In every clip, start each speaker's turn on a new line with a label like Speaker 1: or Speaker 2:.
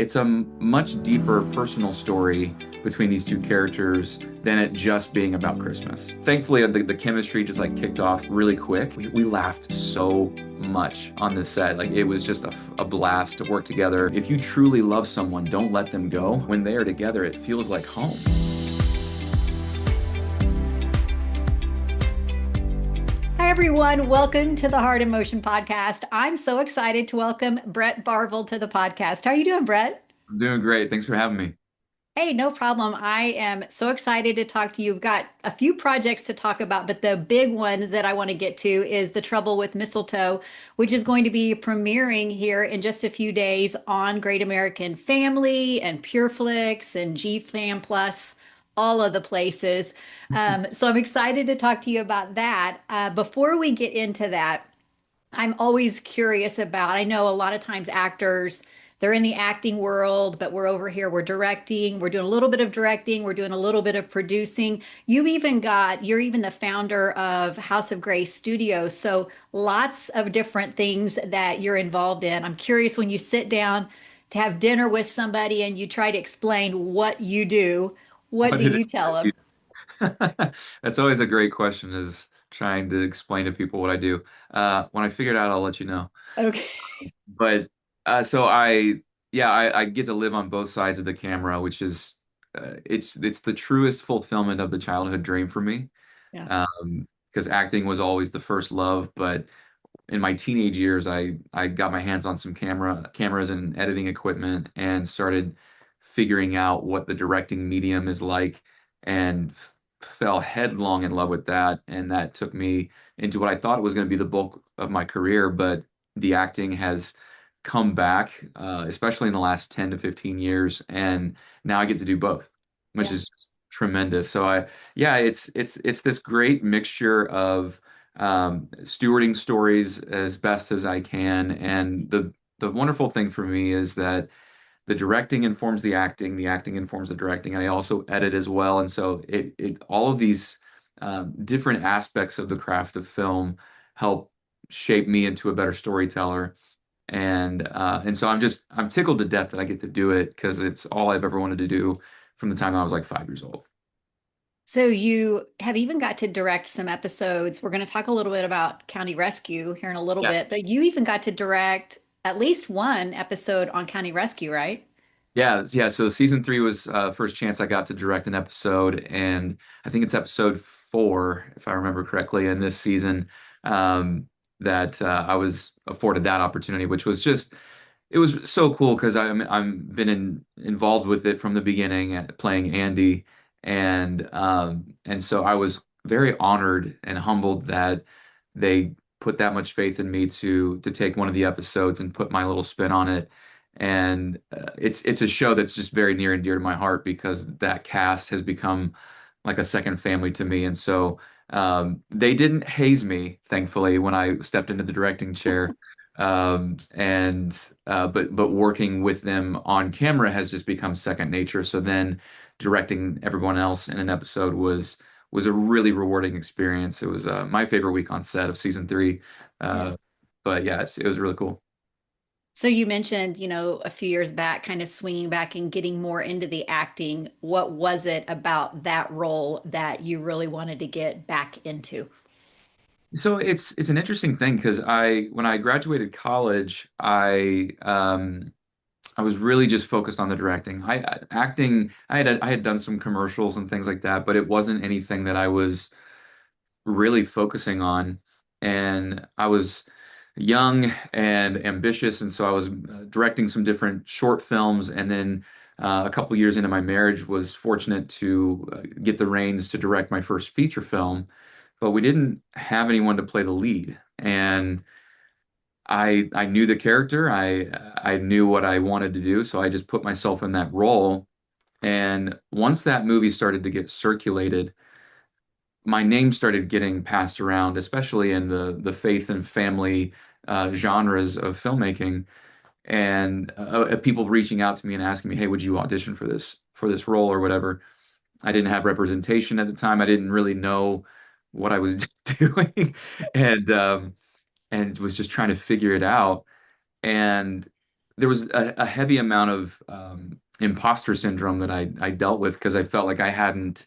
Speaker 1: it's a much deeper personal story between these two characters than it just being about Christmas. Thankfully, the chemistry just like kicked off really quick. We laughed so much on this set. Like it was just a blast to work together. If you truly love someone, don't let them go. When they are together, it feels like home.
Speaker 2: Hi, everyone. Welcome to the Heart and Motion podcast. I'm so excited to welcome Brett Varvel to the podcast. How are you doing, Brett?
Speaker 1: I'm doing great. Thanks for having me.
Speaker 2: Hey, no problem. I am so excited to talk to you. We've got a few projects to talk about, but the big one that I want to get to is The Trouble with Mistletoe, which is going to be premiering here in just a few days on Great American Family and Pureflix and GFam Plus, all of the places. So I'm excited to talk to you about that. Before we get into that, I'm always curious about, I know a lot of times actors, they're in the acting world, but we're over here, we're directing, we're doing a little bit of directing, we're doing a little bit of producing. You're even the founder of House of Grace Studios. So lots of different things that you're involved in. I'm curious when you sit down to have dinner with somebody and you try to explain what you do, what
Speaker 1: What
Speaker 2: do
Speaker 1: did
Speaker 2: you tell
Speaker 1: it
Speaker 2: them?
Speaker 1: That's always a great question, is trying to explain to people what I do. When I figure it out, I'll let you know.
Speaker 2: Okay.
Speaker 1: But so I get to live on both sides of the camera, which is it's the truest fulfillment of the childhood dream for me.
Speaker 2: Yeah.
Speaker 1: Because acting was always the first love, but in my teenage years, I got my hands on some cameras and editing equipment and started figuring out what the directing medium is like, and fell headlong in love with that. And that took me into what I thought was going to be the bulk of my career, but the acting has come back, especially in the last 10 to 15 years, and now I get to do both, which
Speaker 2: Yeah.
Speaker 1: is tremendous. Yeah, it's this great mixture of stewarding stories as best as I can. And the wonderful thing for me is that the directing informs the acting informs the directing, and I also edit as well. And so it all of these different aspects of the craft of film help shape me into a better storyteller. And so I'm tickled to death that I get to do it because it's all I've ever wanted to do from the time I was like 5 years old.
Speaker 2: So you have even got to direct some episodes. We're going to talk a little bit about County Rescue here in a little
Speaker 1: Yeah.
Speaker 2: bit, but you even got to direct at least one episode on County Rescue, right?
Speaker 1: Yeah. So season three was first chance I got to direct an episode, and I think it's episode four, if I remember correctly, in this season, that I was afforded that opportunity, which was just it was so cool because I'm been involved with it from the beginning, playing Andy, and so I was very honored and humbled that they put that much faith in me to take one of the episodes and put my little spin on it. And it's a show that's just very near and dear to my heart because that cast has become like a second family to me. And so they didn't haze me, thankfully, when I stepped into the directing chair. And but working with them on camera has just become second nature. So then directing everyone else in an episode was a really rewarding experience. It was my favorite week on set of season three.
Speaker 2: Yeah.
Speaker 1: Uh, but yeah, it was really cool.
Speaker 2: So you mentioned, a few years back, kind of swinging back and getting more into the acting. What was it about that role that you really wanted to get back into?
Speaker 1: So it's an interesting thing because I when I graduated college, I was really just focused on the directing. Acting, I had done some commercials and things like that, but it wasn't anything that I was really focusing on. And I was young and ambitious, and so I was directing some different short films. And then a couple years into my marriage, was fortunate to get the reins to direct my first feature film, but we didn't have anyone to play the lead. And I knew the character. I knew what I wanted to do, so I just put myself in that role. And once that movie started to get circulated, my name started getting passed around, especially in the faith and family genres of filmmaking, and people reaching out to me and asking me, "Hey, would you audition for this role or whatever?" I didn't have representation at the time. I didn't really know what I was doing, and and was just trying to figure it out. And there was a heavy amount of imposter syndrome that I dealt with because I felt like I hadn't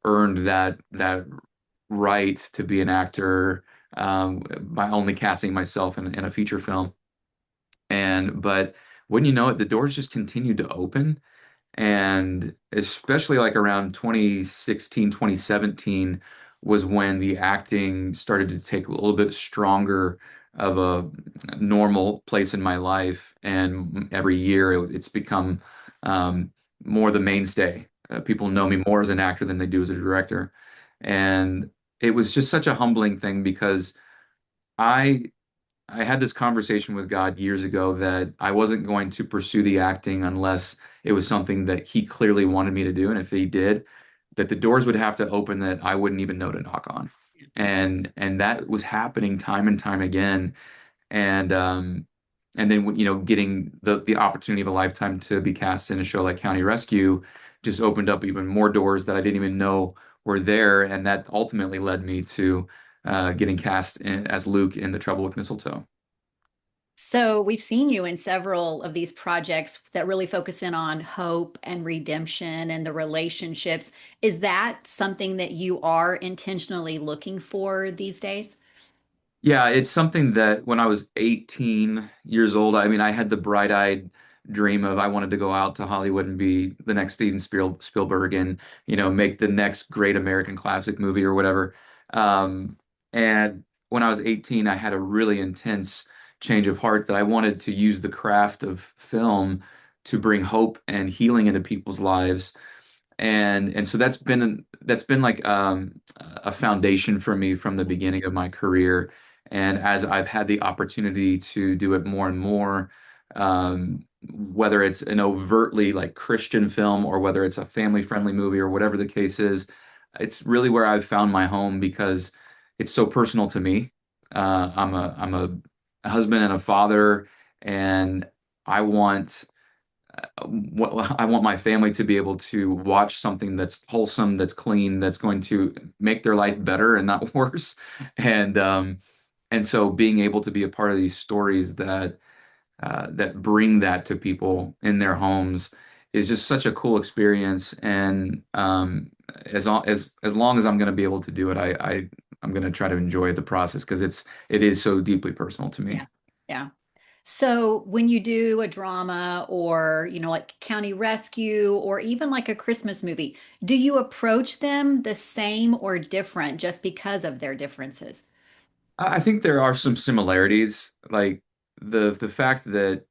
Speaker 1: earned that right to be an actor by only casting myself in a feature film. But wouldn't you know it, the doors just continued to open. And especially like around 2016, 2017 was when the acting started to take a little bit stronger of a normal place in my life. And every year it's become um, more the mainstay. People know me more as an actor than they do as a director. And it was just such a humbling thing because I I had this conversation with God years ago that I wasn't going to pursue the acting unless it was something that He clearly wanted me to do. And if He did, that the doors would have to open that I wouldn't even know to knock on. And that was happening time and time again. And and then getting the opportunity of a lifetime to be cast in a show like County Rescue just opened up even more doors that I didn't even know were there. And that ultimately led me to getting cast as Luke in The Trouble with Mistletoe.
Speaker 2: So we've seen you in several of these projects that really focus in on hope and redemption and the relationships. Is that something that you are intentionally looking for these days?
Speaker 1: Yeah, it's something that when I was 18 years old, I mean, I had the bright-eyed dream of I wanted to go out to Hollywood and be the next Spielberg and, make the next great American classic movie or whatever. And when I was 18, I had a really intense change of heart that I wanted to use the craft of film to bring hope and healing into people's lives. And so that's been like a foundation for me from the beginning of my career. And as I've had the opportunity to do it more and more, whether it's an overtly like Christian film or whether it's a family-friendly movie or whatever the case is, it's really where I've found my home because it's so personal to me. I'm a husband and a father, and I want I want my family to be able to watch something that's wholesome, that's clean, that's going to make their life better and not worse. And and so being able to be a part of these stories that bring that to people in their homes is just such a cool experience. And as long as I'm going to be able to do it, I'm going to try to enjoy the process because it is so deeply personal to
Speaker 2: Yeah.
Speaker 1: me.
Speaker 2: Yeah. So when you do a drama or, like County Rescue or even like a Christmas movie, do you approach them the same or different just because of their differences?
Speaker 1: I think there are some similarities, like the fact that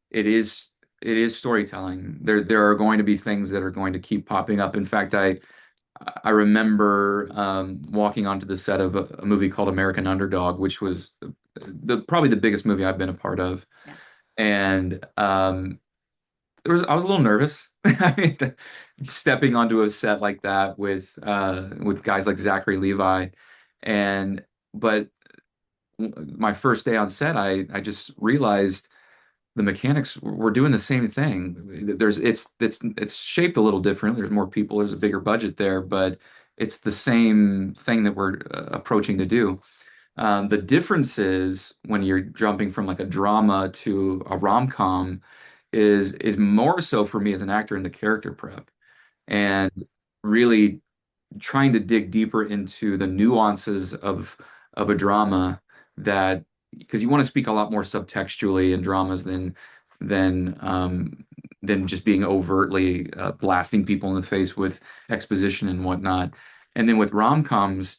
Speaker 1: it is it is storytelling. There are going to be things that are going to keep popping up. In fact, I remember walking onto the set of a movie called American Underdog, which was probably the biggest movie I've been a part of.
Speaker 2: Yeah.
Speaker 1: And I was a little nervous. I mean, stepping onto a set like that with guys like Zachary Levi, and but my first day on set, I just realized the mechanics were doing the same thing. It's shaped a little different. There's more people, there's a bigger budget there, but it's the same thing that we're approaching to do. The difference is when you're jumping from like a drama to a rom-com is more so for me as an actor in the character prep and really trying to dig deeper into the nuances of a drama that because you want to speak a lot more subtextually in dramas than than just being overtly blasting people in the face with exposition and whatnot. And then with rom-coms,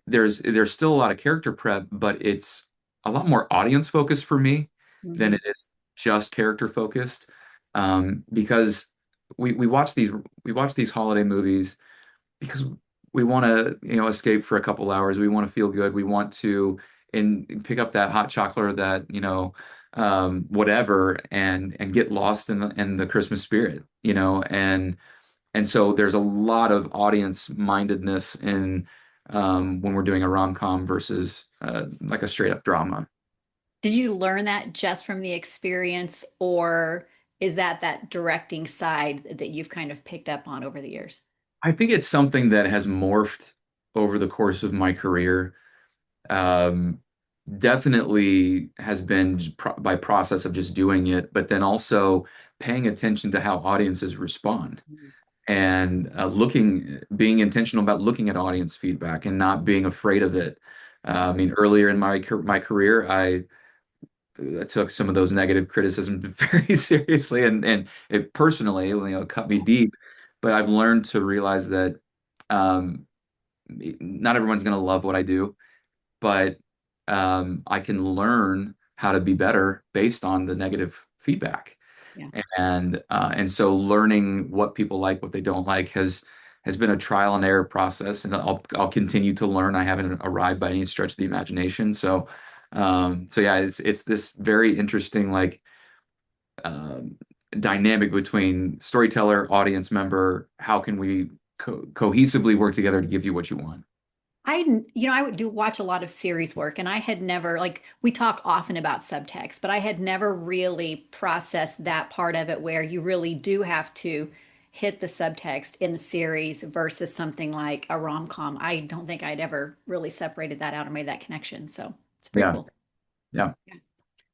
Speaker 1: there's still a lot of character prep, but it's a lot more audience focused for me than
Speaker 2: Mhm.
Speaker 1: it is just character focused. Because we watch these holiday movies because we want to, escape for a couple hours. We want to feel good. We want to and pick up that hot chocolate or that, whatever and get lost in the Christmas spirit, and so there's a lot of audience mindedness in when we're doing a rom-com versus like a straight up drama.
Speaker 2: Did you learn that just from the experience, or is that directing side that you've kind of picked up on over the years?
Speaker 1: I think it's something that has morphed over the course of my career. Um, definitely has been by process of just doing it, but then also paying attention to how audiences respond and being intentional about looking at audience feedback and not being afraid of it. I mean, earlier in my career, I took some of those negative criticisms very seriously, and it personally, cut me deep. But I've learned to realize that um, not everyone's going to love what I do, but I can learn how to be better based on the negative feedback.
Speaker 2: Yeah.
Speaker 1: And so learning what people like, what they don't like has been a trial and error process, and I'll continue to learn. I haven't arrived by any stretch of the imagination. So yeah, it's this very interesting um, dynamic between storyteller, audience member. How can we cohesively work together to give you what you want?
Speaker 2: I would do watch a lot of series work, and I had never, like, we talk often about subtext, but I had never really processed that part of it where you really do have to hit the subtext in the series versus something like a rom-com. I don't think I'd ever really separated that out or made that connection. So it's pretty
Speaker 1: Yeah,
Speaker 2: cool.
Speaker 1: yeah.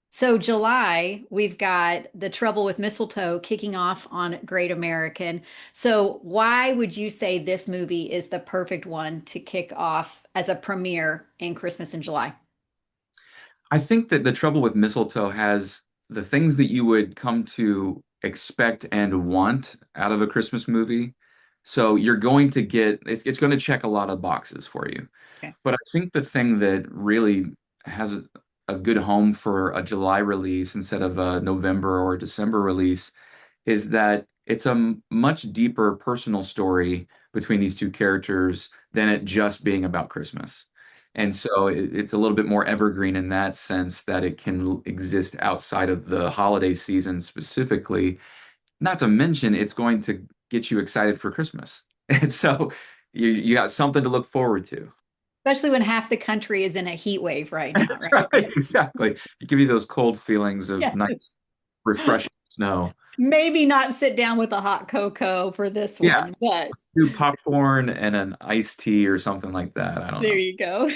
Speaker 2: So July, we've got The Trouble with Mistletoe kicking off on Great American. So why would you say this movie is the perfect one to kick off as a premiere in Christmas in July?
Speaker 1: I think that The Trouble with Mistletoe has the things that you would come to expect and want out of a Christmas movie. So you're going to get it's going to check a lot of boxes for you.
Speaker 2: Okay.
Speaker 1: But I think the thing that really has a good home for a July release instead of a November or December release is that it's a much deeper personal story between these two characters than it just being about Christmas. And so it's a little bit more evergreen in that sense that it can exist outside of the holiday season specifically. Not to mention, it's going to get you excited for Christmas. And so you got something to look forward to.
Speaker 2: Especially when half the country is in a heat wave right now,
Speaker 1: That's
Speaker 2: right?
Speaker 1: right, exactly. You give you those cold feelings of
Speaker 2: Yes.
Speaker 1: nice, refreshing snow.
Speaker 2: Maybe not sit down with a hot cocoa for this
Speaker 1: Yeah,
Speaker 2: one, but
Speaker 1: do popcorn and an iced tea or something like that. I don't
Speaker 2: there
Speaker 1: know.
Speaker 2: you go.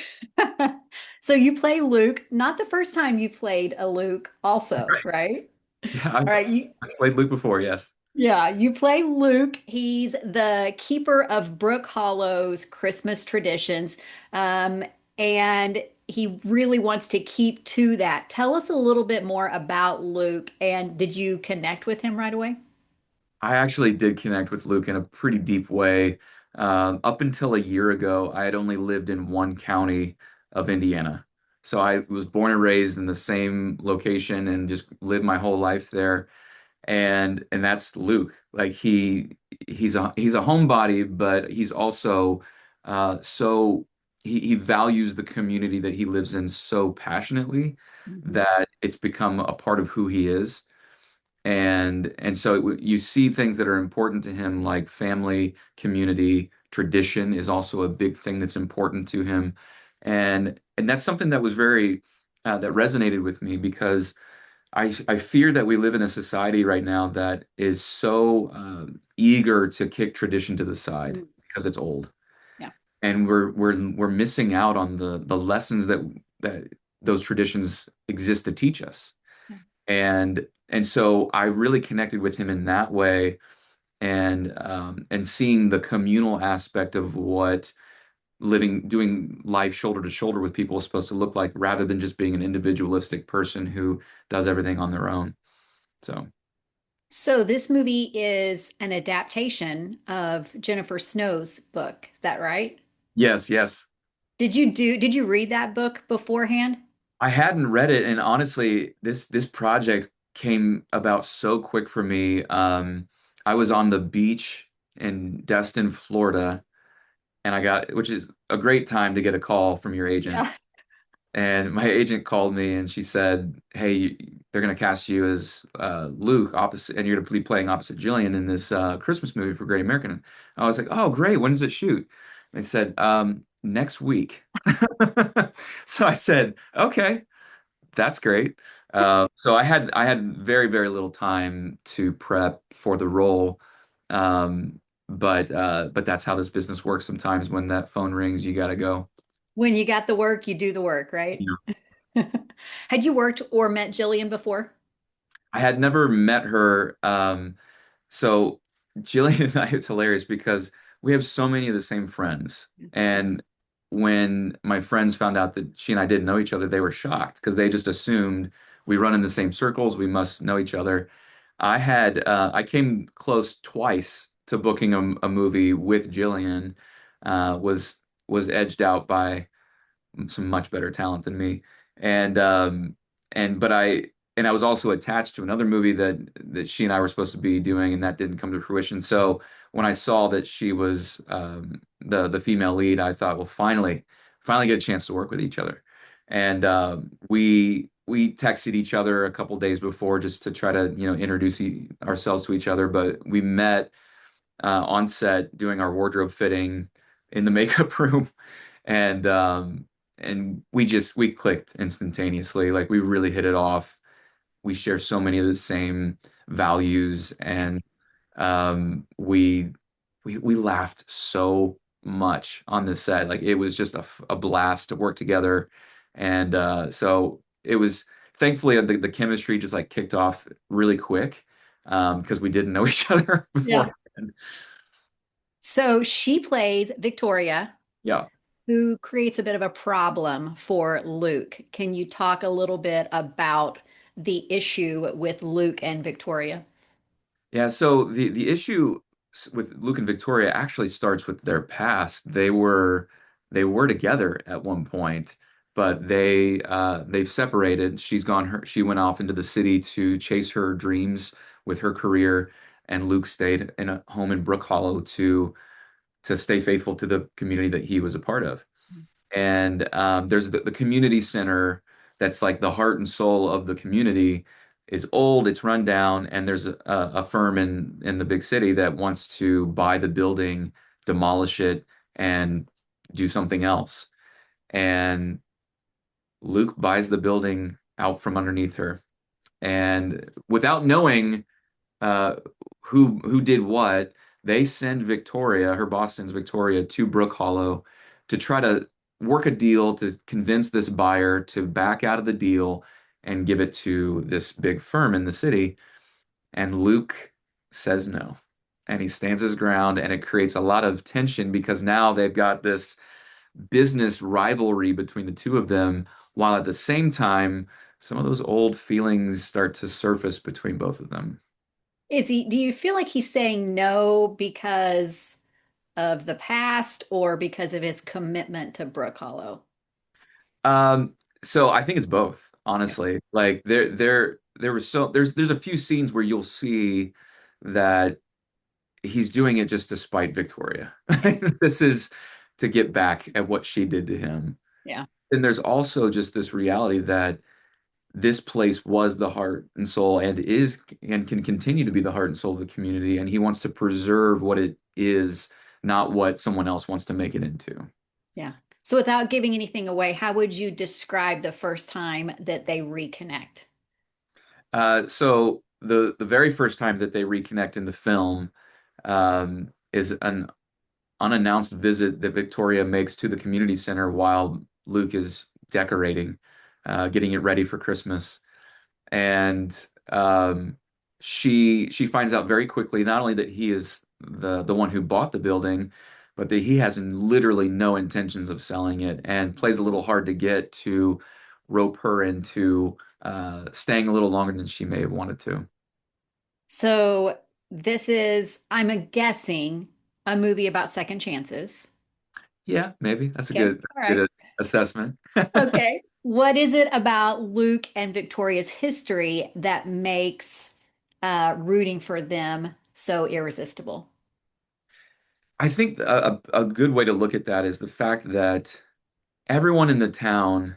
Speaker 2: So you play Luke, not the first time you played a Luke also,
Speaker 1: Right.
Speaker 2: right?
Speaker 1: Yeah,
Speaker 2: All right, you
Speaker 1: I've played Luke before, yes.
Speaker 2: yeah, you play Luke. He's the keeper of Brookhollow's Christmas traditions. Um, and he really wants to keep to that. Tell us a little bit more about Luke, and did you connect with him right away?
Speaker 1: I actually did connect with Luke in a pretty deep way. Up until a year ago, I had only lived in one county of Indiana. So I was born and raised in the same location and just lived my whole life there. And that's Luke. Like he's a homebody, but he's also so he values the community that he lives in so passionately
Speaker 2: Mhm.
Speaker 1: that it's become a part of who he is. And so you see things that are important to him, like family, community, tradition is also a big thing that's important to him. And that's something that was very that resonated with me because I fear that we live in a society right now that is so eager to kick tradition to the side
Speaker 2: Mm.
Speaker 1: because it's old,
Speaker 2: Yeah.
Speaker 1: and we're missing out on the lessons that those traditions exist to teach us.
Speaker 2: Yeah.
Speaker 1: And so I really connected with him in that way, and seeing the communal aspect of what doing life shoulder to shoulder with people is supposed to look like, rather than just being an individualistic person who does everything on their own. So
Speaker 2: So this movie is an adaptation of Jennifer Snow's book. Is that right?
Speaker 1: yes, yes.
Speaker 2: Did you read that book beforehand?
Speaker 1: I hadn't read it, and honestly, this project came about so quick for me. I was on the beach in Destin, Florida, and which is a great time to get a call from your agent.
Speaker 2: Yeah.
Speaker 1: And my agent called me and she said, "Hey, they're going to cast you as Luke opposite, and you're going to be playing opposite Jillian in this Christmas movie for Great American." And I was like, "Oh, great! When does it shoot?" And they said, "Next week." So I said, "Okay, that's great." So I had very very little time to prep for the role, but that's how this business works. Sometimes when that phone rings, you got to go.
Speaker 2: When you got the work, you do the work, right? Had you worked or met Jillian before?
Speaker 1: I had never met her. So Jillian and I, it's hilarious because we have so many of the same friends. And when my friends found out that she and I didn't know each other, they were shocked because they just assumed we run in the same circles, we must know each other. I came close twice to booking a movie with Jillian, was edged out by some much better talent than me. And and but I and I was also attached to another movie that she and I were supposed to be doing, and that didn't come to fruition. So when I saw that she was the female lead, I thought, well, finally get a chance to work with each other. And we texted each other a couple days before just to try to introduce ourselves to each other. But we met on set doing our wardrobe fitting in the makeup room, and we clicked instantaneously. Like we really hit it off. We share so many of the same values, and um, we laughed so much on this set. Like it was just a blast to work together, and so it was. Thankfully, the chemistry just like kicked off really quick because we didn't know each other
Speaker 2: Yeah.
Speaker 1: beforehand.
Speaker 2: So she plays Victoria,
Speaker 1: Yeah.
Speaker 2: who creates a bit of a problem for Luke. Can you talk a little bit about the issue with Luke and Victoria?
Speaker 1: Yeah, so the issue with Luke and Victoria actually starts with their past. They were together at one point, but they've separated. She went off into the city to chase her dreams with her career, and Luke stayed in a home in Brookhollow to stay faithful to the community that he was a part of. And there's the community center that's like the heart and soul of the community is old, it's run down, and there's a firm in the big city that wants to buy the building, demolish it, and do something else. And Luke buys the building out from underneath her, and without knowing uh, who did what, they send Victoria, her boss sends Victoria to Brook Hollow to try to work a deal to convince this buyer to back out of the deal and give it to this big firm in the city. And Luke says no. And he stands his ground, and it creates a lot of tension because now they've got this business rivalry between the two of them, while at the same time, some of those old feelings start to surface between both of them.
Speaker 2: Do you feel like he's saying no because of the past or because of his commitment to Brook Hollow?
Speaker 1: Um, so I think it's both,
Speaker 2: Okay.
Speaker 1: honestly. Like there was there's a few scenes where you'll see that he's doing it just to spite Victoria.
Speaker 2: Yeah.
Speaker 1: This is to get back at what she did to him.
Speaker 2: Yeah.
Speaker 1: And there's also just this reality that this place was the heart and soul and is and can continue to be the heart and soul of the community, and he wants to preserve what it is, not what someone else wants to make it into.
Speaker 2: Yeah. So without giving anything away, how would you describe the first time that they reconnect?
Speaker 1: So the very first time that they reconnect in the film is an unannounced visit that Victoria makes to the community center while Luke is decorating, getting it ready for Christmas, and she finds out very quickly not only that he is the one who bought the building, but that he has literally no intentions of selling it, and plays a little hard to get to rope her into staying a little longer than she may have wanted to.
Speaker 2: So this is, guessing, a movie about second chances.
Speaker 1: Yeah, maybe that's a
Speaker 2: Okay.
Speaker 1: good
Speaker 2: All right.
Speaker 1: assessment.
Speaker 2: Okay. What is it about Luke and Victoria's history that makes rooting for them so irresistible?
Speaker 1: I think a good way to look at that is the fact that everyone in the town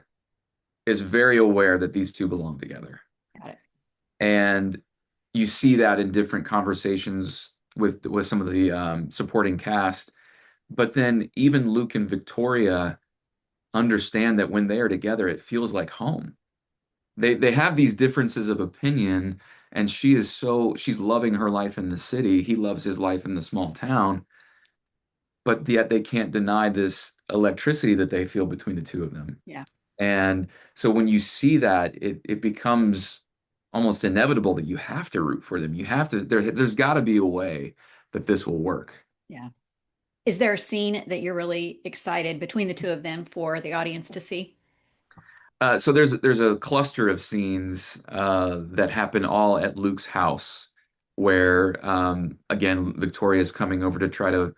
Speaker 1: is very aware that these two belong together.
Speaker 2: Got it.
Speaker 1: And you see that in different conversations with some of the supporting cast. But then even Luke and Victoria understand that when they are together, it feels like home. They have these differences of opinion, and she's loving her life in the city. He loves his life in the small town, but yet they can't deny this electricity that they feel between the two of them.
Speaker 2: Yeah.
Speaker 1: And so when you see that, it becomes almost inevitable that you have to root for them. You have to, there's got to be a way that this will work.
Speaker 2: Yeah. Is there a scene that you're really excited between the two of them for the audience to see?
Speaker 1: So there's a cluster of scenes that happen all at Luke's house, where again Victoria's coming over to try to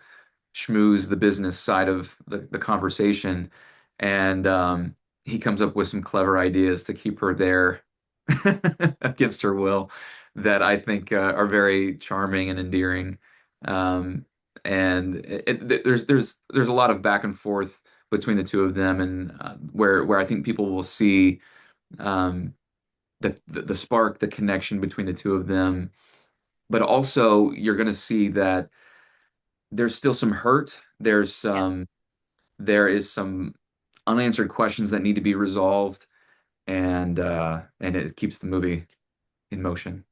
Speaker 1: schmooze the business side of the conversation, and he comes up with some clever ideas to keep her there against her will that I think are very charming and endearing. Um, and there's a lot of back and forth between the two of them, and where I think people will see um, the spark, the connection between the two of them, but also you're going to see that there's still some hurt.
Speaker 2: Yeah.
Speaker 1: There is some unanswered questions that need to be resolved, and it keeps the movie in motion.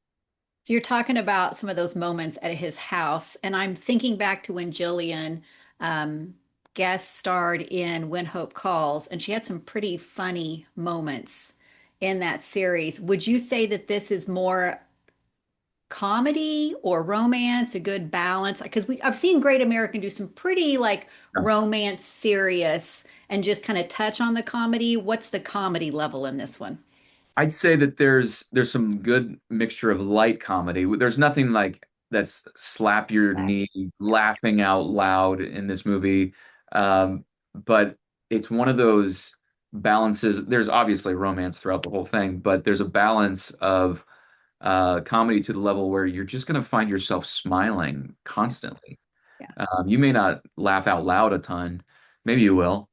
Speaker 2: So you're talking about some of those moments at his house, and I'm thinking back to when Jillian um, guest starred in When Hope Calls, and she had some pretty funny moments in that series. Would you say that this is more comedy or romance, a good balance? Because I've seen Great American do some pretty like romance serious and just kind of touch on the comedy. What's the comedy level in this one?
Speaker 1: I'd say that there's some good mixture of light comedy. There's nothing like that's slap your knee,
Speaker 2: Yeah.
Speaker 1: laughing out loud in this movie. But it's one of those balances. There's obviously romance throughout the whole thing, but there's a balance of comedy to the level where you're just going to find yourself smiling constantly.
Speaker 2: Yeah.
Speaker 1: You may not laugh out loud a ton. Maybe you will.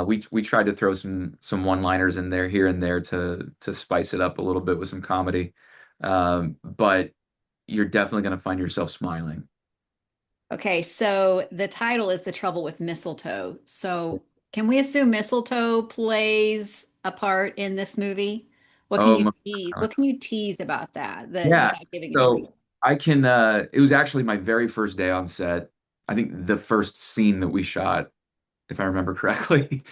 Speaker 1: We tried to throw some one-liners in there here and there to spice it up a little bit with some comedy. But you're definitely going to find yourself smiling.
Speaker 2: Okay, so the title is The Trouble with Mistletoe. So can we assume mistletoe plays a part in this movie? What can
Speaker 1: Oh,
Speaker 2: you tease? What can you tease about that
Speaker 1: yeah.
Speaker 2: without giving it away?
Speaker 1: So I can it was actually my very first day on set. I think the first scene that we shot, if I remember correctly,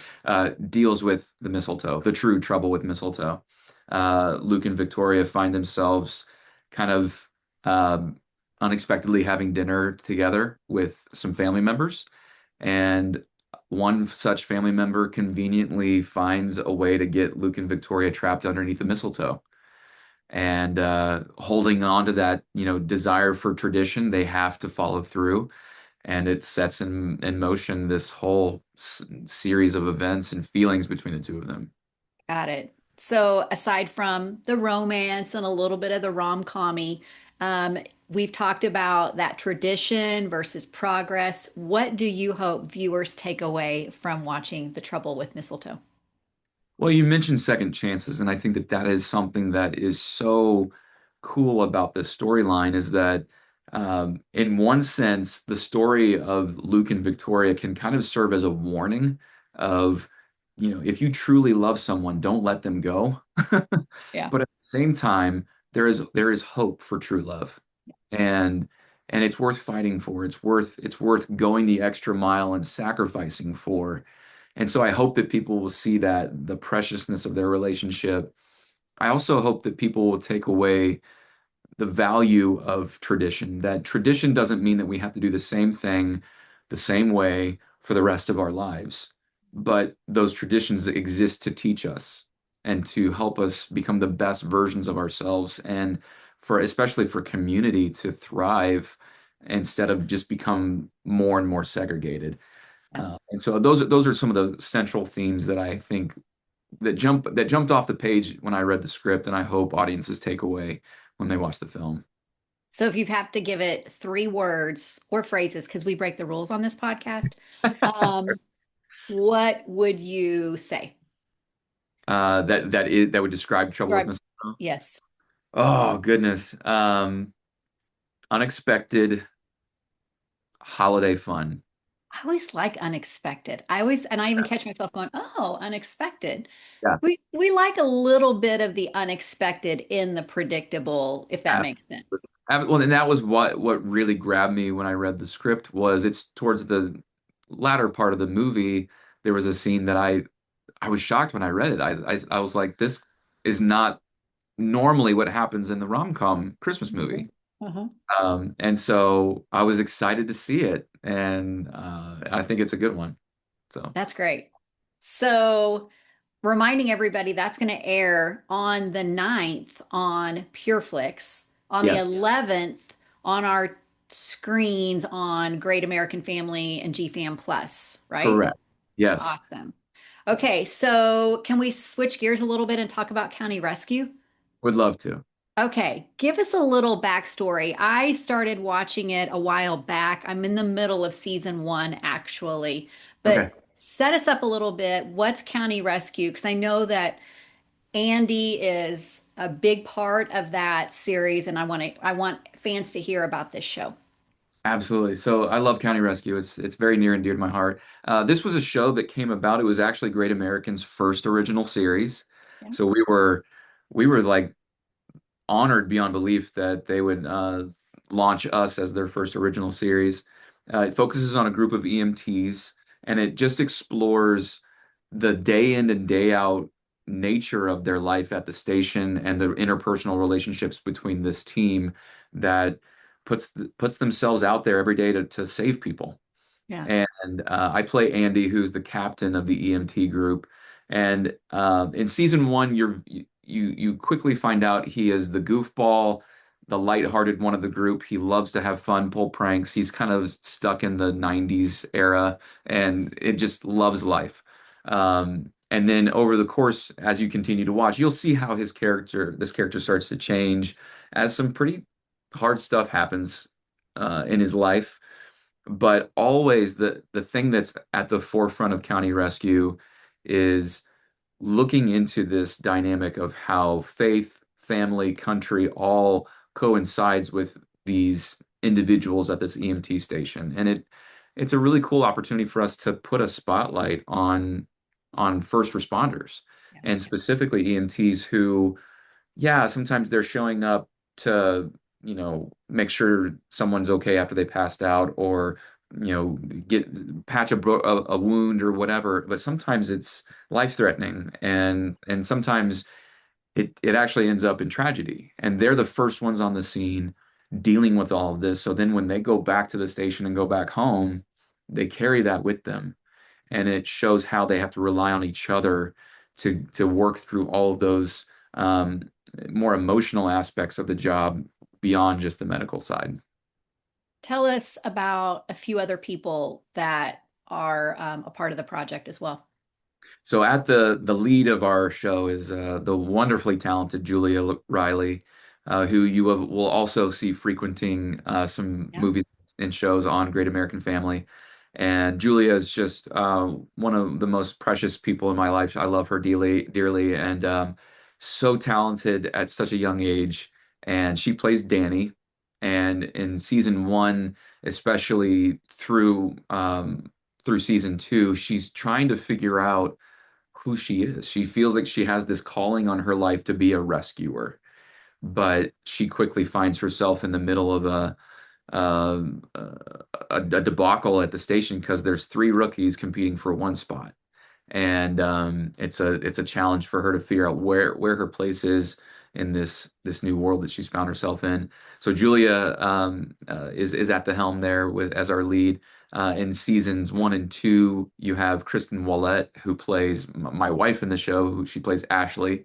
Speaker 1: deals with the mistletoe, the true trouble with mistletoe. Luke and Victoria find themselves kind of unexpectedly having dinner together with some family members, and one such family member conveniently finds a way to get Luke and Victoria trapped underneath the mistletoe. And holding on to that, desire for tradition, they have to follow through, and it sets in motion this whole series of events and feelings between the two of them.
Speaker 2: Got it. So aside from the romance and a little bit of the rom-commy, um, we've talked about that tradition versus progress. What do you hope viewers take away from watching The Trouble with Mistletoe?
Speaker 1: Well, you mentioned second chances, and I think that that is something that is so cool about this storyline is that, in one sense, the story of Luke and Victoria can kind of serve as a warning of, if you truly love someone, don't let them go.
Speaker 2: Yeah.
Speaker 1: But at the same time, there is hope for true love, and and it's worth fighting for. It's worth going the extra mile and sacrificing for. And so I hope that people will see that the preciousness of their relationship. I also hope that people will take away the value of tradition, that tradition doesn't mean that we have to do the same thing the same way for the rest of our lives, but those traditions exist to teach us and to help us become the best versions of ourselves, and for especially for community to thrive instead of just become more and more segregated. And so those are some of the central themes that I think that jumped off the page when I read the script, and I hope audiences take away when they watch the film.
Speaker 2: So if you have to give it three words or phrases, because we break the rules on this podcast, um, what would you say?
Speaker 1: That would describe Trouble with
Speaker 2: Right.
Speaker 1: Mr. Brown.
Speaker 2: Yes.
Speaker 1: Oh goodness. Unexpected holiday fun.
Speaker 2: I always like unexpected. I always, and I even catch myself going, "Oh, unexpected."
Speaker 1: Yeah,
Speaker 2: We like a little bit of the unexpected in the predictable, if that makes
Speaker 1: absolutely.
Speaker 2: sense.
Speaker 1: Well, and that was what really grabbed me when I read the script was it's towards the latter part of the movie. There was a scene that I I was shocked when I read it. I was like, this is not normally what happens in the rom-com Christmas
Speaker 2: Mhm.
Speaker 1: movie.
Speaker 2: Uh-huh.
Speaker 1: And so I was excited to see it, and I think it's a good one. So
Speaker 2: That's great. So, reminding everybody that's going to air on the 9th on Pureflix, on the
Speaker 1: yes,
Speaker 2: 11th on our screens on Great American Family and GFAM Plus, right?
Speaker 1: correct. Yes,
Speaker 2: Awesome. Okay, so can we switch gears a little bit and talk about County Rescue?
Speaker 1: would love to.
Speaker 2: Okay, give us a little backstory. I started watching it a while back. I'm in the middle of season one, actually,
Speaker 1: Okay.
Speaker 2: but set us up a little bit. What's County Rescue? Because I know that Andy is a big part of that series, and I want fans to hear about this show.
Speaker 1: Absolutely. So I love County Rescue. It's very near and dear to my heart. This was a show that came about. It was actually Great American's first original series.
Speaker 2: Yeah.
Speaker 1: So we were like honored beyond belief that they would launch us as their first original series. It focuses on a group of EMTs, and it just explores the day in and day out nature of their life at the station and the interpersonal relationships between this team that puts themselves out there every day to save people.
Speaker 2: Yeah.
Speaker 1: And I play Andy, who's the captain of the EMT group. And in season one, you quickly find out he is the goofball, the lighthearted one of the group. He loves to have fun, pull pranks. He's kind of stuck in the '90s era, and it just loves life. And then over the course, as you continue to watch, you'll see how this character starts to change as some pretty hard stuff happens in his life. But always the thing that's at the forefront of County Rescue is looking into this dynamic of how faith, family, country all coincides with these individuals at this EMT station. And it's a really cool opportunity for us to put a spotlight on first responders
Speaker 2: Yeah.
Speaker 1: and specifically EMTs who, yeah, sometimes they're showing up to, make sure someone's okay after they passed out or, get patch a wound or whatever. But sometimes it's life-threatening and sometimes it actually ends up in tragedy. And they're the first ones on the scene dealing with all of this. So then when they go back to the station and go back home, they carry that with them. And it shows how they have to rely on each other to work through all of those more emotional aspects of the job beyond just the medical side.
Speaker 2: Tell us about a few other people that are a part of the project as well.
Speaker 1: So at the lead of our show is the wonderfully talented Julia Riley, who will also see frequenting some
Speaker 2: Yeah.
Speaker 1: movies and shows on Great American Family. And Julia is just one of the most precious people in my life. I love her dearly, and so talented at such a young age. And she plays Danny. And in season one, especially through season two, she's trying to figure out who she is. She feels like she has this calling on her life to be a rescuer, but she quickly finds herself in the middle of a debacle at the station because there's three rookies competing for one spot, and it's a challenge for her to figure out where her place is in this new world that she's found herself in. So Julia is at the helm there with as our lead. In seasons one and two, you have Kristen Wallet, who plays my wife in the show, who she plays Ashley,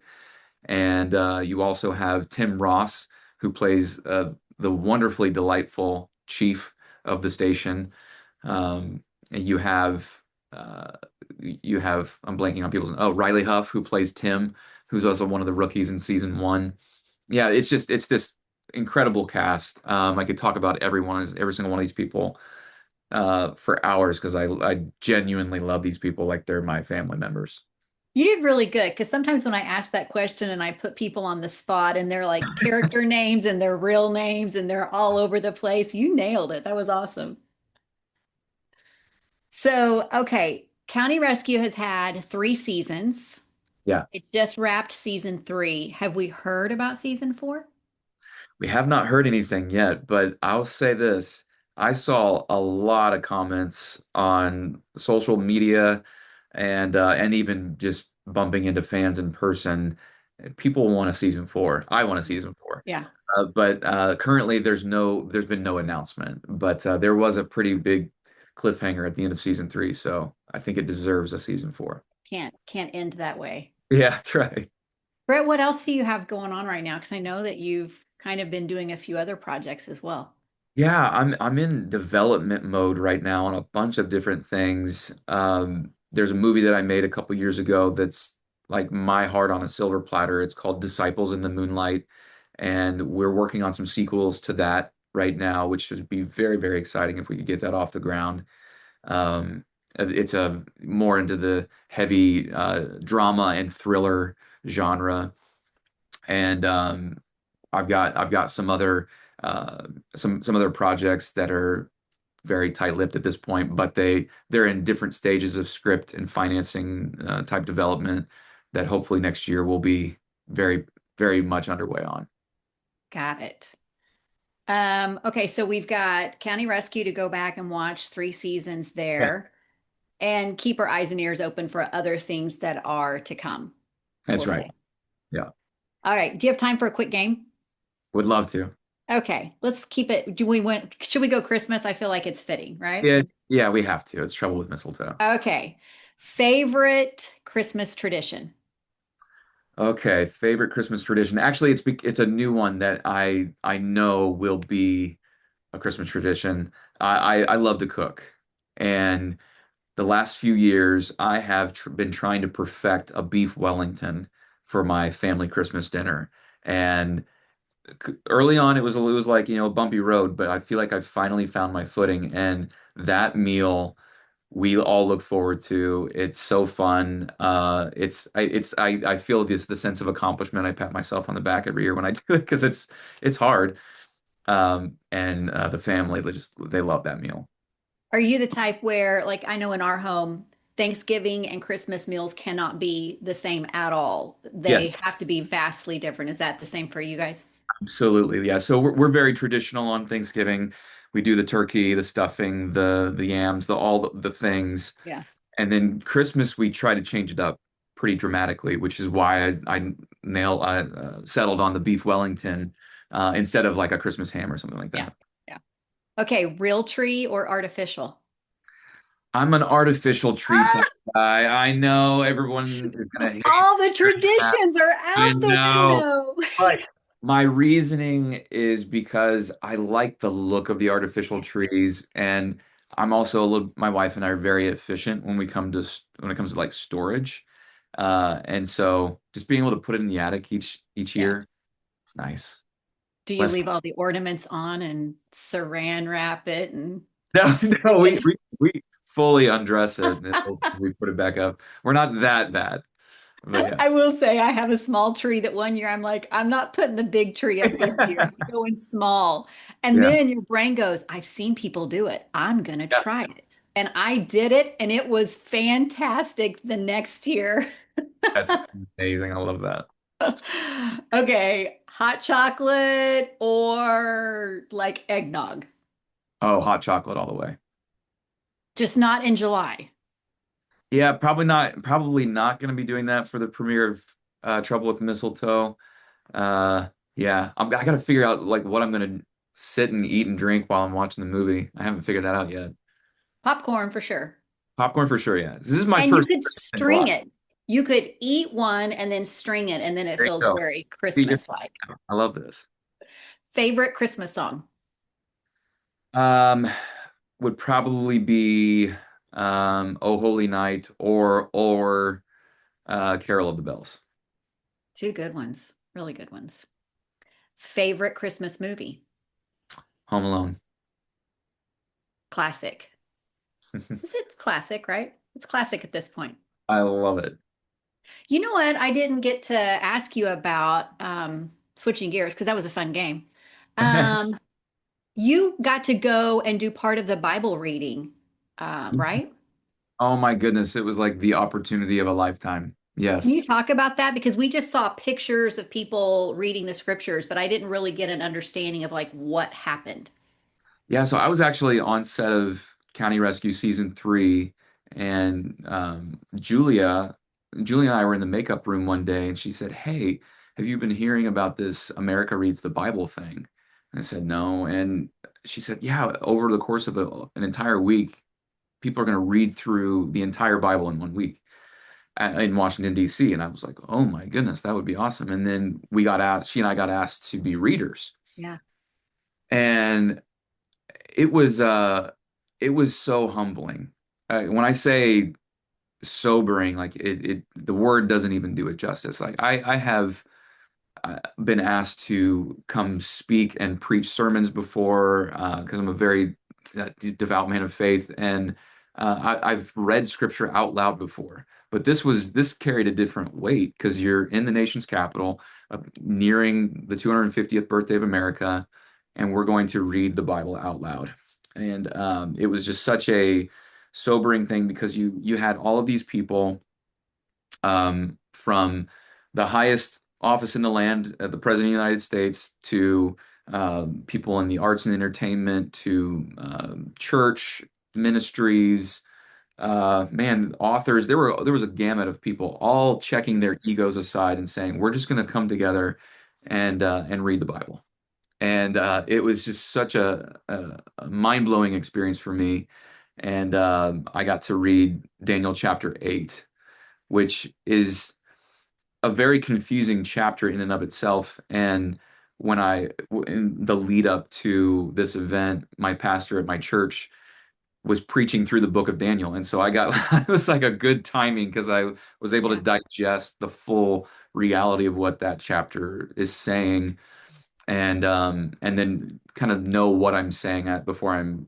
Speaker 1: and you also have Tim Ross, who plays the wonderfully delightful chief of the station. And uh, you have I'm blanking on people's Riley Huff, who plays Tim, who's also one of the rookies in season one. Yeah, it's this incredible cast. I could talk about every single one of these people for hours because I genuinely love these people like they're my family members.
Speaker 2: You did really good because sometimes when I ask that question and I put people on the spot and they're like character names and their real names and they're all over the place, you nailed it. That was awesome. So, okay, County Rescue has had 3 seasons.
Speaker 1: Yeah.
Speaker 2: It just wrapped season 3. Have we heard about season 4?
Speaker 1: We have not heard anything yet, but I'll say this. I saw a lot of comments on social media and even just bumping into fans in person, people want a season four. I want a season four.
Speaker 2: Yeah.
Speaker 1: But currently, there's been no announcement. But there was a pretty big cliffhanger at the end of season three, so I think it deserves a season four.
Speaker 2: Can't end that way.
Speaker 1: Yeah, that's right.
Speaker 2: Brett, what else do you have going on right now? Because I know that you've kind of been doing a few other projects as well.
Speaker 1: Yeah, I'm in development mode right now on a bunch of different things. There's a movie that I made a couple years ago that's like my heart on a silver platter. It's called Disciples in the Moonlight, and we're working on some sequels to that right now, which should be very, very exciting if we could get that off the ground. It's a more into the heavy drama and thriller genre, and I've got uh, some other projects that are very tight-lipped at this point, but they're in different stages of script and financing type development that hopefully next year will be very, very much underway on.
Speaker 2: Got it. Okay, so we've got County Rescue to go back and watch 3 seasons
Speaker 1: Yeah,
Speaker 2: there and keep our eyes and ears open for other things that are to come,
Speaker 1: that's
Speaker 2: we'll
Speaker 1: right.
Speaker 2: say.
Speaker 1: Yeah,
Speaker 2: All right, do you have time for a quick game?
Speaker 1: would love to.
Speaker 2: Okay, let's keep it. Should we go Christmas? I feel like it's fitting, right?
Speaker 1: Yeah, yeah, we have to. It's Trouble with Mistletoe.
Speaker 2: Okay. Favorite Christmas tradition?
Speaker 1: Okay, favorite Christmas tradition. Actually, it's a new one that I know will be a Christmas tradition. I love to cook, and the last few years I have been trying to perfect a beef Wellington for my family Christmas dinner. And early on, it was like a bumpy road, but I feel like I've finally found my footing, and that meal we all look forward to. It's so fun. I feel this the sense of accomplishment. I pat myself on the back every year when I do it because it's hard. And the family they love that meal.
Speaker 2: Are you the type where, like, I know in our home, Thanksgiving and Christmas meals cannot be the same at all. They
Speaker 1: Yes,
Speaker 2: have to be vastly different. Is that the same for you guys?
Speaker 1: absolutely. Yeah. So we're very traditional on Thanksgiving. We do the turkey, the stuffing, the yams, all the things.
Speaker 2: Yeah.
Speaker 1: And then Christmas, we try to change it up pretty dramatically, which is why I settled on the beef Wellington instead of like a Christmas ham or something like
Speaker 2: Yeah.
Speaker 1: that.
Speaker 2: Yeah. Okay, real tree or artificial?
Speaker 1: I'm an artificial tree
Speaker 2: Ah,
Speaker 1: type guy. I know everyone is gonna hate
Speaker 2: all the
Speaker 1: that.
Speaker 2: traditions are
Speaker 1: I
Speaker 2: out the
Speaker 1: know,
Speaker 2: window.
Speaker 1: but my reasoning is because I like the look of the artificial trees, and I'm also a little. My wife and I are very efficient when it comes to like storage, and so just being able to put it in the attic each
Speaker 2: Yeah.
Speaker 1: year, it's nice.
Speaker 2: Do you
Speaker 1: Less.
Speaker 2: leave all the ornaments on and saran wrap it and
Speaker 1: No,
Speaker 2: stick
Speaker 1: no, we
Speaker 2: it?
Speaker 1: we we fully undress it and then we put it back up. We're not that bad, but yeah.
Speaker 2: I will say I have a small tree that one year I'm like, I'm not putting the big tree up this year. I'm going small. And
Speaker 1: Yeah.
Speaker 2: then your brain goes, I've seen people do it. I'm gonna
Speaker 1: Yeah.
Speaker 2: try it. And I did it and it was fantastic the next year.
Speaker 1: That's amazing. I love that.
Speaker 2: Okay, hot chocolate or like eggnog?
Speaker 1: Oh, hot chocolate all the way.
Speaker 2: Just not in July.
Speaker 1: Yeah, probably not going to be doing that for the premiere of Trouble with Mistletoe. Yeah, I got to figure out like what I'm going to sit and eat and drink while I'm watching the movie. I haven't figured that out yet.
Speaker 2: Popcorn for sure.
Speaker 1: Popcorn for sure, yeah. This is my
Speaker 2: And you
Speaker 1: first
Speaker 2: could
Speaker 1: in
Speaker 2: string
Speaker 1: July.
Speaker 2: it. You could eat one and then string it, and then it
Speaker 1: There you
Speaker 2: feels
Speaker 1: go.
Speaker 2: very
Speaker 1: See, here-
Speaker 2: Christmas-like.
Speaker 1: I love this.
Speaker 2: Favorite Christmas song?
Speaker 1: Um, would probably be Oh Holy Night or Carol of the Bells.
Speaker 2: Two good ones, really good ones. Favorite Christmas movie?
Speaker 1: Home Alone.
Speaker 2: Classic. Is it classic, right? It's classic at this point.
Speaker 1: I love it.
Speaker 2: You know what? I didn't get to ask you about switching gears because that was a fun game. Um, you got to go and do part of the Bible reading, right?
Speaker 1: Oh my goodness, it was like the opportunity of a lifetime.
Speaker 2: Can
Speaker 1: Yes.
Speaker 2: you talk about that? Because we just saw pictures of people reading the scriptures, but I didn't really get an understanding of like what happened.
Speaker 1: Yeah, so I was actually on set of County Rescue season three, And Julia and I were in the makeup room one day, and she said, "Hey, have you been hearing about this America Reads the Bible thing?" And I said, "No." And she said, "Yeah, over the course of an entire week, people are going to read through the entire Bible in one week in Washington, D.C." And I was like, "Oh my goodness, that would be awesome." And then she and I got asked to be readers.
Speaker 2: Yeah.
Speaker 1: And it was uh it was so humbling. When I say sobering, like the word doesn't even do it justice. Like I have been asked to come speak and preach sermons before because I'm a very devout man of faith, and I've read scripture out loud before. But this carried a different weight because you're in the nation's capital, nearing the 250th birthday of America, and we're going to read the Bible out loud. And it was just such a sobering thing because you had all of these people from the highest office in the land, the President of the United States, to people in the arts and entertainment, to church ministries, man, authors. There was a gamut of people all checking their egos aside and saying, "We're just going to come together and read the Bible." And it was just such a mind-blowing experience for me. And I got to read Daniel chapter 8, which is a very confusing chapter in and of itself. And in the lead up to this event, my pastor at my church was preaching through the book of Daniel. And so it was like a good timing because I was able to
Speaker 2: Yeah.
Speaker 1: digest the full reality of what that chapter is saying, and then kind of know what I'm saying before I'm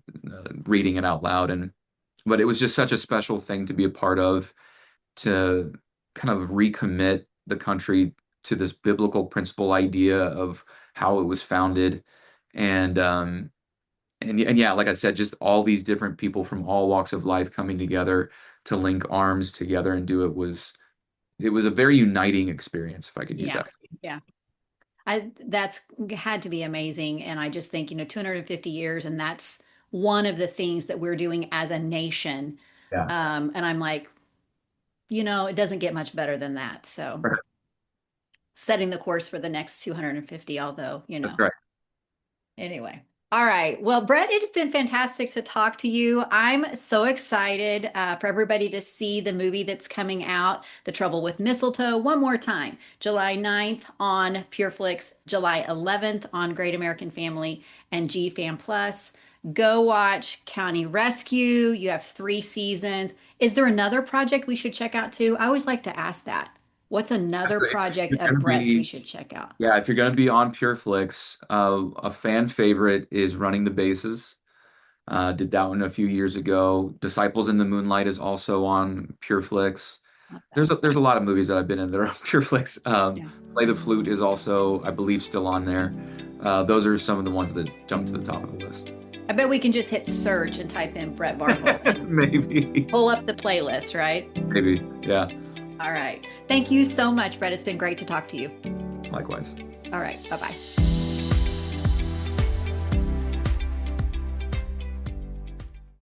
Speaker 1: reading it out loud. But it was just such a special thing to be a part of, to kind of recommit the country to this biblical principle idea of how it was founded. And and yeah, like I said, just all these different people from all walks of life coming together to link arms together and do it was a very uniting experience, if I could use
Speaker 2: Yeah.
Speaker 1: that.
Speaker 2: Yeah. That's had to be amazing. And I just think, 250 years, and that's one of the things that we're doing as a nation.
Speaker 1: Yeah.
Speaker 2: And I'm like, it doesn't get much better than that. So
Speaker 1: Right.
Speaker 2: setting the course for the next 250, although,
Speaker 1: That's right.
Speaker 2: anyway. All right. Well, Brett, it has been fantastic to talk to you. I'm so excited for everybody to see the movie that's coming out, The Trouble with Mistletoe, one more time. July 9th on Pureflix, July 11th on Great American Family and GFAM Plus. Go watch County Rescue. You have 3 seasons. Is there another project we should check out too? I always like to ask that. What's another
Speaker 1: Actually, if
Speaker 2: project
Speaker 1: you're going
Speaker 2: of
Speaker 1: to
Speaker 2: Brett's we
Speaker 1: be
Speaker 2: should check out?
Speaker 1: Yeah, if you're going to be on Pureflix, a fan favorite is Running the Bases. Did that one a few years ago. Disciples in the Moonlight is also on Pureflix.
Speaker 2: Love that.
Speaker 1: There's a lot of movies that I've been in that are on Pureflix.
Speaker 2: Yeah.
Speaker 1: Play the Flute is also, I believe, still on there. Those are some of the ones that jump to the top of the list.
Speaker 2: I bet we can just hit search and type in Brett Varvel and
Speaker 1: Maybe,
Speaker 2: pull up the playlist, right?
Speaker 1: maybe, yeah.
Speaker 2: All right. Thank you so much, Brett. It's been great to talk to you.
Speaker 1: Likewise.
Speaker 2: All right. Bye bye.